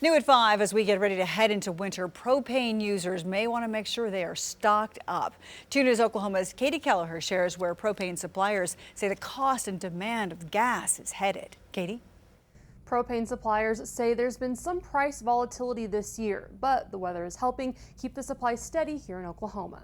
New at 5, as we get ready to head into winter, propane users may want to make sure they are stocked up. 2 News Oklahoma's Katie Kelleher shares where propane suppliers say the cost and demand of gas is headed. Katie? Propane suppliers say there's been some price volatility this year, but the weather is helping keep the supply steady here in Oklahoma.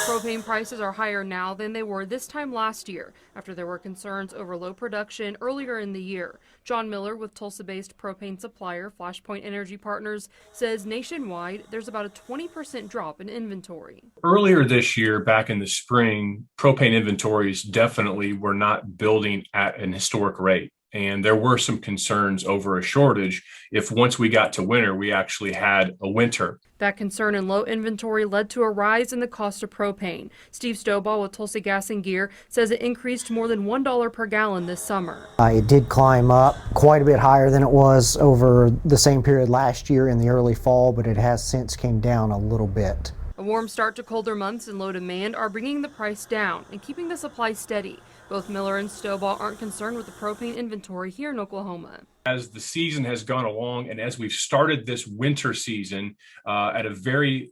Propane prices are higher now than they were this time last year after there were concerns over low production earlier in the year. John Miller with Tulsa-based propane supplier Flashpoint Energy Partners says nationwide there's about a 20% drop in inventory. Earlier this year, back in the spring, propane inventories definitely were not building at an historic rate. And there were some concerns over a shortage if once we got to winter, we actually had a winter. That concern and low inventory led to a rise in the cost of propane. Steve Stovall with Tulsa Gas and Gear says it increased more than $1 per gallon this summer. It did climb up quite a bit higher than it was over the same period last year in the early fall, but it has since came down a little bit. A warm start to colder months and low demand are bringing the price down and keeping the supply steady. Both Miller and Stovall aren't concerned with the propane inventory here in Oklahoma. As the season has gone along and as we've started this winter season at a very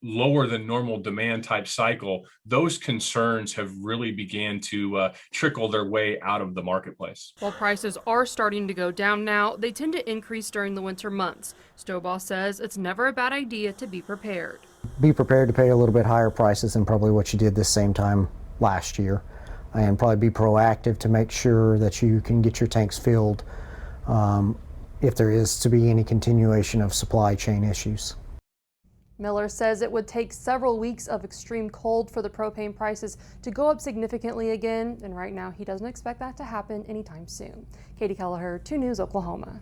lower than normal demand type cycle, those concerns have really began to trickle their way out of the marketplace. While prices are starting to go down now, they tend to increase during the winter months. Stovall says it's never a bad idea to be prepared. Be prepared to pay a little bit higher prices than probably what you did this same time last year, and probably be proactive to make sure that you can get your tanks filled if there is to be any continuation of supply chain issues. Miller says it would take several weeks of extreme cold for the propane prices to go up significantly again, and right now he doesn't expect that to happen anytime soon. Katie Kelleher, 2 News, Oklahoma.